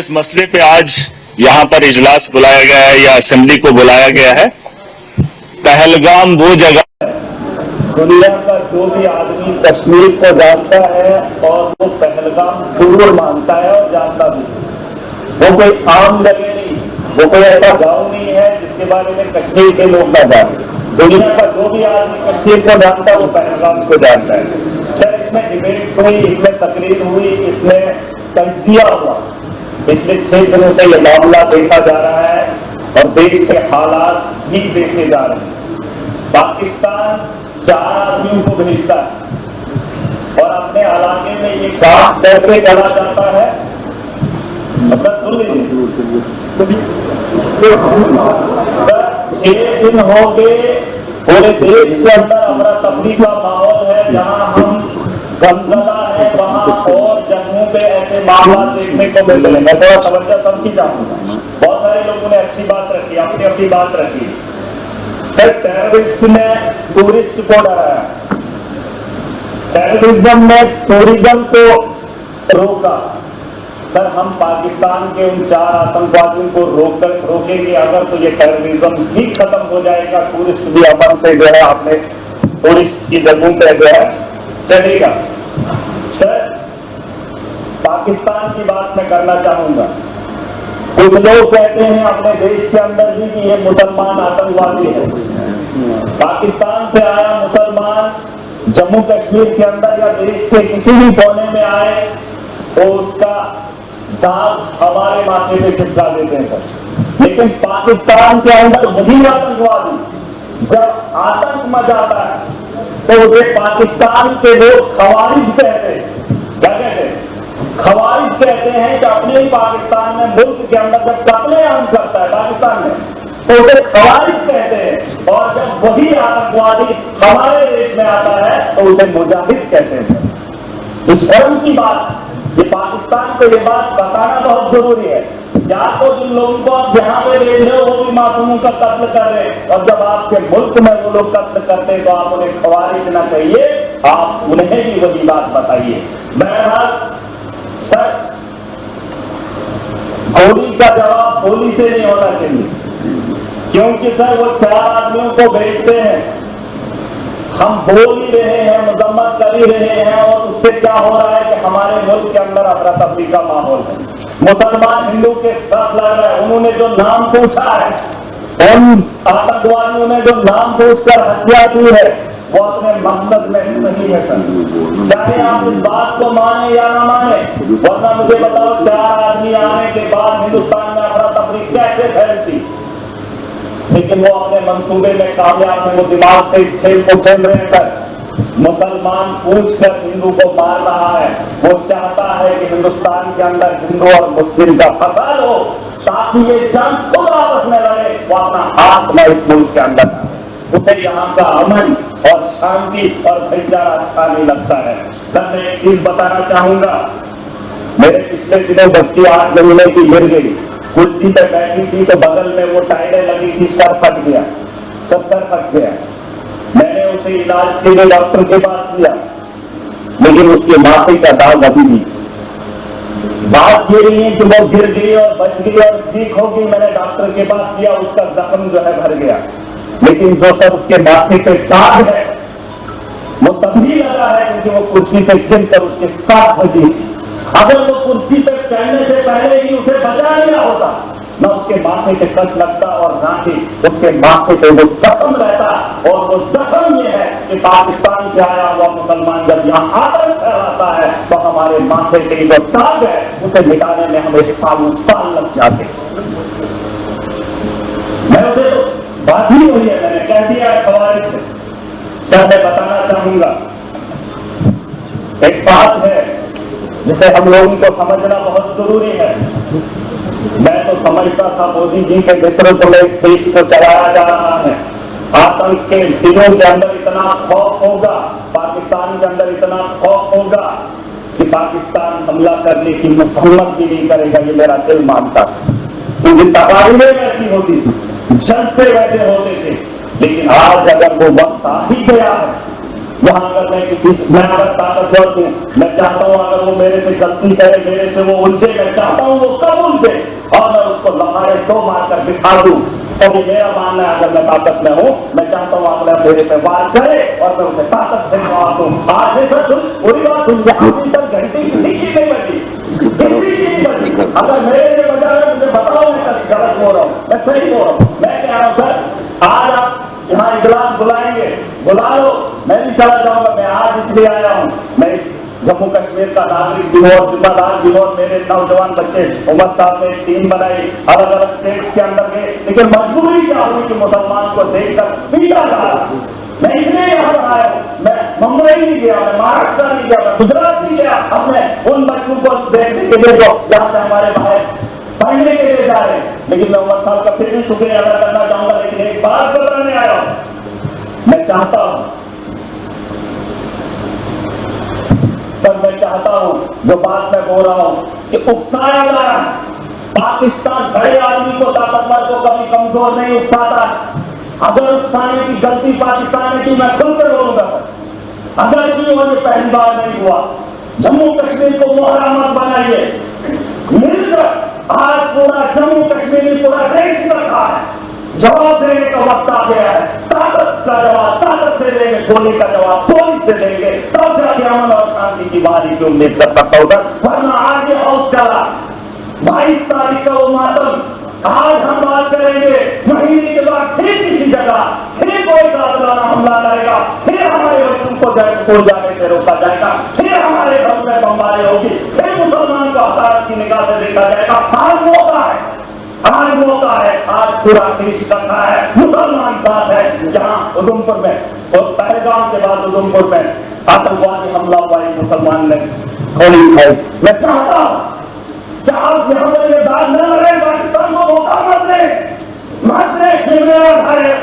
जिस मसले पे आज यहाँ पर इजलास बुलाया गया है या असेंबली को बुलाया गया है, पहलगाम वो जगह, दुनिया का जो भी आदमी कश्मीर को जानता है और वो पहलगाम जरूर मानता है और जानता भी। वो कोई आम जगह नहीं, वो कोई ऐसा गांव नहीं है जिसके बारे में कश्मीर के लोग ना जाने। दुनिया का जो भी आदमी कश्मीर को जानता है वो पहलगाम को जानता है। सर, इसमें डिबेट्स हुई, इसमें तकरीर हुई, इसमें तजिया हुआ। पिछले 6 दिनों से ये मामला देखा जा रहा है और देश के हालात भी देखे जा रहे हैं। पाकिस्तान 4 आदमियों को भेजता है और अपने इलाके में ये काम करके चला जाता है। सर सुन लीजिए, सर 6 दिन हो गए पूरे देश के अंदर अफरा तफरी का माहौल है। जहां हम गमजदा है वहां और जम्मू पे ऐसे मामला देखने को मिल रहे हैं। मैं थोड़ा तवज्जो सबकी चाहूंगा। बहुत सारे लोगों ने अच्छी बात रखी, अपनी अपनी बात रखी। सर, टेररिस्ट ने टूरिस्ट को डराया, टेररिज्म ने टूरिज्म को रोका। सर, हम पाकिस्तान के उन 4 आतंकवादियों को रोकेंगे अगर तो ये टेररिज्म भी खत्म हो जाएगा, टूरिस्ट भी अमन से जो है अपने टूरिस्ट की जगहों पे जो है चलेगा। सर, पाकिस्तान की बात मैं करना चाहूंगा। कुछ लोग कहते हैं अपने देश के अंदर भी कि ये मुसलमान आतंकवादी है। पाकिस्तान से आया मुसलमान जम्मू कश्मीर के अंदर या देश के किसी भी कोने में आए तो उसका दाग हमारे माथे पे चिपका देते हैं सर। लेकिन पाकिस्तान के अंदर वही आतंकवादी जब आतंक मचाता है तो उसे पाकिस्तान के लोग खवारिज कहते हैं। क्या कहते हैं? खवारिज कहते हैं कि अपने ही पाकिस्तान में, मुल्क के अंदर जब कत्लेआम करता है पाकिस्तान में तो उसे खवारिज कहते हैं, और जब वही आतंकवादी हमारे देश में आता है तो उसे मुजाहिद कहते हैं सर। इस शर्म की बात, ये पाकिस्तान को ये बात बताना बहुत जरूरी है। या तो जिन लोगों को आप यहाँ पे देख रहे हो वो भी मासूमों का कत्ल कर रहे हैं, और जब आपके मुल्क में वो लोग कत्ल करते हैं तो आप उन्हें खवारिज ना कहिए, आप उन्हें भी वही बात बताइए। बहरहाल सर, गोली का जवाब गोली से नहीं होना चाहिए, क्योंकि सर वो 4 आदमियों को भेजते हैं, हम बोल ही रहे हैं, मजम्मत कर ही रहे हैं, और उससे क्या हो रहा है कि हमारे मुल्क के अंदर अफरा तफरी का माहौल है। मुसलमान हिंदू के साथ लड़ रहे हैं। उन्होंने जो नाम पूछा है, उन आतंकवादियों ने जो नाम पूछकर हत्या की है, वो अपने मकसद में सही है सर। चाहे आप इस बात को माने या ना माने, वरना मुझे बताओ 4 आदमी आने के बाद हिंदुस्तान में अफरा तफरी कैसे फैलती। लेकिन वो अपने मंसूबे में कामयाब है, वो दिमाग से इस खेल को खेल रहे हैं सर। मुसलमान पूछकर हिंदू को मार रहा है, वो चाहता है कि हिंदुस्तान के अंदर हिंदू और मुस्लिम का फसाद हो ताकि ये जंग खुद आपस में लड़े, वो अपना हाथ में इस मुल्क के अंदर। उसे यहाँ का अमन और शांति और भाईचारा अच्छा नहीं लगता है। सर, मैं एक चीज बताना चाहूंगा। मेरे पिछले दिनों बच्ची 8 महीने की गिर गई, कुर्सी पे बैठी थी तो बगल में वो टाइलें लगी थी, सर फट गया, सर फट गया। मैंने उसे इलाज के लिए डॉक्टर के पास लिया, लेकिन उसके माथे का दाग अभी भी। बात ये नहीं है कि वो गिर गई और बच गई और ठीक हो गई, मैंने डॉक्टर के पास लिया, उसका जख्म जो है भर गया, लेकिन जो सब उसके माथे पे दाग है वो तभी लगा है क्योंकि वो कुर्सी से गिरकर उसके साथ बची। अगर वो कुर्सी पर चढ़ने से पहले ही उसे बचा लिया होता, ना उसके माथे पे कट लगता और ना ही उसके माथे पे वो जख्म रहता। और वो जख्म ये है कि पाकिस्तान से आया हुआ मुसलमान जब यहाँ आतंक फैलाता है तो हमारे माथे पे जो दाग है उसे मिटाने में हमें सालों साल लग जाते। मैं उसे बात ही हुई है, मैंने कह दिया है खवारिज से। सर, मैं बताना चाहूंगा, एक बात है जिसे हम लोगों को समझना बहुत जरूरी है। मैं तो समझता था मोदी जी के नेतृत्व में इस देश को चलाया जा रहा है। आतंक के दिनों के अंदर इतना खौफ होगा, पाकिस्तान के अंदर इतना खौफ होगा कि पाकिस्तान हमला करने की मुसम्मत भी नहीं करेगा, ये मेरा दिल मानता था। क्योंकि तबादले वैसी होती थी, जलसे वैसे होते थे। लेकिन आज अगर वो वक्त आ ही गया है यहाँ अगर मैं अगर ताकतवर हूँ, मैं चाहता हूँ अगर वो मेरे से गलती करे, मेरे से वो उलझे, मैं चाहता हूँ वो कब उलझे और मैं उसको लम्हारे दो मारकर बिठा दूं। सभी मेरा मानना है, अगर मैं ताकत में हूँ, मैं चाहता हूँ अगला मेरे पे वार करे और मैं उसे ताकत से मार दूं। आज ये सब पूरी बात सुन, अभी तक घंटी किसी की नहीं बजी, किसी की नहीं बजी। अगर मेरे लिए बजा है मुझे बताओ, मैं गलत बोल रहा हूँ, मैं सही बोल रहा हूँ। मैं कह रहा हूँ सर, आज आप यहाँ इजलास बुलाएंगे, बुला लो, मैं भी चला जाऊंगा। मैं आज इसलिए आया हूँ, मैं इस जम्मू कश्मीर का नागरिक भी और जिम्मेदार भी और मेरे नौजवान बच्चे उमर साहब ने एक टीम बनाई, अलग अलग स्टेट्स के अंदर गए, लेकिन मजबूरी क्या हुई कि मुसलमान को देखकर पीटा जा रहा। मैं इसलिए यहाँ पर आया हूँ, मैं मुंबई नहीं गया, मैं महाराष्ट्र नहीं गया, मैं गुजरात नहीं गया, हमने उन बच्चों को देखने के लिए जो जहाँ से हमारे भाई पढ़ने के लिए जा रहे हैं। लेकिन मैं उमर साहब का फिर भी शुक्रिया अदा करना चाहूंगा। लेकिन एक बात बताने आया हूं, मैं चाहता हूं सर, मैं चाहता हूं जो बात मैं बोल रहा हूं कि उकसाया जा रहा है। पाकिस्तान बड़े आदमी को, ताकतवर को कभी कमजोर नहीं उकसाता। अगर उकसाने की गलती पाकिस्तान ने की, मैं खुलकर बोलूंगा सर, अगर की और ये पहली बार नहीं हुआ। जम्मू कश्मीर को मोहरा मत बनाइए, मिलकर आज पूरा जम्मू कश्मीर पूरा देश रखा है। जवाब देने का वक्त आ गया है। ताकत का जवाब ताकत से देंगे, गोली का जवाब गोली से देंगे, तब जाके अमन और शांति की बारी की उम्मीद कर सकता हूं सर। वरना आज ये हाउस चला 22 तारीख का वो मातम, आज हम बात करेंगे, महीने के बाद फिर किसी जगह फिर कोई कातिलाना हमला करेगा, फिर हमारे बच्चों को स्कूल जाने से रोका जाएगा, फिर हमारे घर में बमबारी होगी, फिर मुसलमान को हतारत की निगाह से देखा जाएगा। आज मौका है, आज मौका है, आज पूरा देश करना है, मुसलमान साथ है। जहां उधमपुर में और पहलगाम के बाद उधमपुर में आतंकवादी हमला हुआ, मुसलमान ने गोली खाई। मैं चाहता हूं कि आप यहाँ पर ये दाद न रहे, पाकिस्तान को मौका मत दे,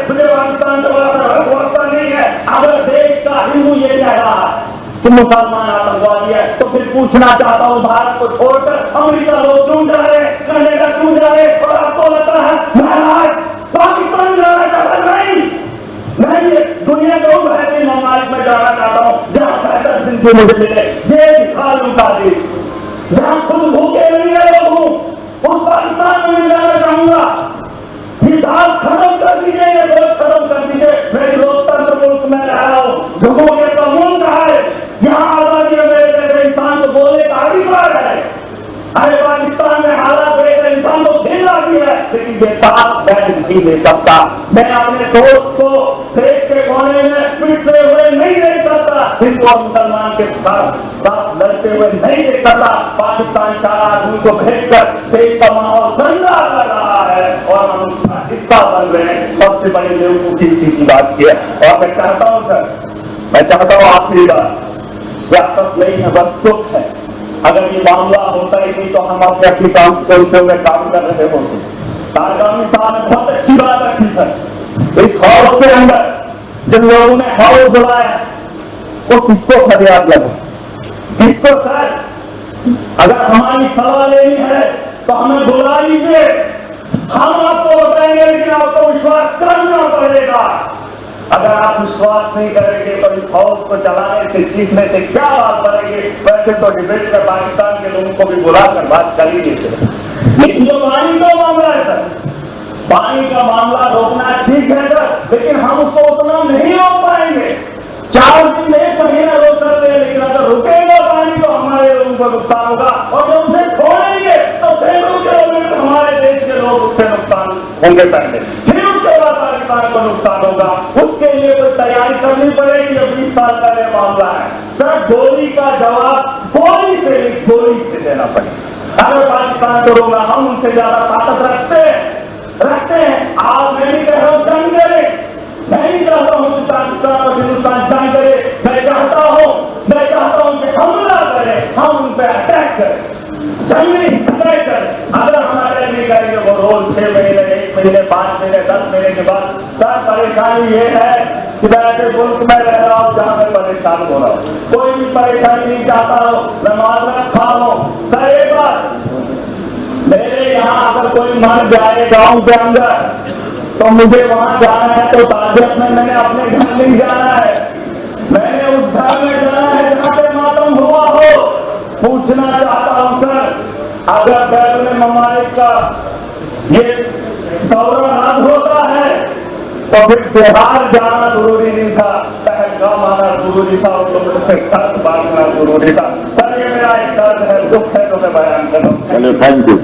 मुझे पाकिस्तान का वास्ता नहीं है। अगर देश का हिंदू ये कह रहा है कि मुसलमान आतंकवादी है, तो फिर पूछना चाहता हूँ, भारत को छोड़कर अमेरिका लोग क्यों जा रहे, कनाडा क्यों जा रहे? और आपको लगता है महाराज पाकिस्तान जाना चाहता नहीं, मैं ये दुनिया के उन बेहतरीन ममालिक में जाना चाहता हूँ जहाँ बेहतर जिंदगी मुझे मिले। ये खाल उठा दी, जहाँ खुद भूखे नहीं लोग हूँ, उस पाकिस्तान में जाना चाहूंगा। ये दाल खत्म कर दीजिए, ये रोज खत्म कर दीजिए। मैं लोकतंत्र मुल्क में रह रहा हूँ, जमहूरियत का मुल्क है, यहाँ आजादी मेरे जैसे इंसान को बोलने का अधिकार है। अरे पाकिस्तान में हालात देखकर इंसान को घिन आती है, लेकिन ये बात मैं नहीं ले सकता। मैं अपने दोस्त को देश के कोने में पिटते हुए नहीं देख सकता, हिंदू और मुसलमान के साथ लड़ते हुए नहीं देख सकता। पाकिस्तान 4 आदमी को भेजकर देश का माहौल गंदा कर रहा है और हम उसका हिस्सा बन रहे हैं। सबसे बड़ी बेवकूफी इसी की बात की है। और मैं चाहता हूँ सर, मैं चाहता हूँ आखिरी बात, सियासत नहीं है, बस दुख है। अगर ये मामला होता ही नहीं तो हम अपनी कॉन्स्टिट्यूशन में काम कर रहे होते। तारगामी साहब ने बहुत अच्छी बात रखी सर, इस हाउस के अंदर जिन लोगों ने हाउस बुलाया वो किसको फरियाद लगे, किसको सर? अगर हमारी सलाह लेनी है तो हमें बुला लीजिए, हम आपको बताएंगे, लेकिन आपको विश्वास करना पड़ेगा। अगर आप विश्वास नहीं करेंगे तो इस हाउस को चलाने से, सीखने से क्या बात करेंगे? वैसे तो डिबेट में पाकिस्तान के लोगों को भी बुलाकर बात कर ही देते। लेकिन जो पानी का मामला है सर, पानी का मामला रोकना ठीक है सर, लेकिन हम उसको उतना नहीं रोक पाएंगे। 4 दिन 1 महीना रोक सकते हैं, लेकिन अगर रुकेगा पानी तो हमारे लोगों को नुकसान होगा, और जब उसे छोड़ेंगे तो सैकड़ों किलोमीटर हमारे देश के लोग उससे नुकसान होंगे पहले, फिर उसके बाद पाकिस्तान को नुकसान होगा। उसके लिए कोई तैयारी करनी पड़ेगी। 20 साल का यह मामला है सर, गोली का जवाब गोली से देना पड़ेगा। अगर पाकिस्तान को रोकना, हम उनसे ज्यादा ताकत रखते हैं। आज मैं नहीं कह रहा हूं जंग करे, मैं नहीं चाहता हूं कि पाकिस्तान और हिंदुस्तान जंग करे। मैं चाहता हूं कि हमला करें, हम उन पर अटैक करें, जंग नहीं अटैक करें। अगर हम अटैक नहीं करेंगे वो रोज 6 महीने, 1 महीने, 5 महीने, 10 महीने के बाद, सर परेशानी ये है कि मैं ऐसे मुल्क में रह रहा हूँ जहाँ मैं परेशान हो रहा हूँ। कोई भी परेशानी नहीं चाहता हो, मैं माजरत खा हूँ। सर एक बार मेरे यहाँ अगर कोई मर जाए गांव के अंदर तो मुझे वहां जाना है, तो ताजियत में मैंने अपने घर नहीं जाना है, मैंने पूछना चाहता हूं सर, अगर बैरून ममालिक का ये दौरा रद्द होता है तो फिर बिहार जाना जरूरी नहीं था, पहलगाम आना जरूरी था, उन लोगों से खत बांटना जरूरी था। सर ये मेरा एक दर्द है, दुख है, तो मैं बयान कर रहा हूं। Thank you.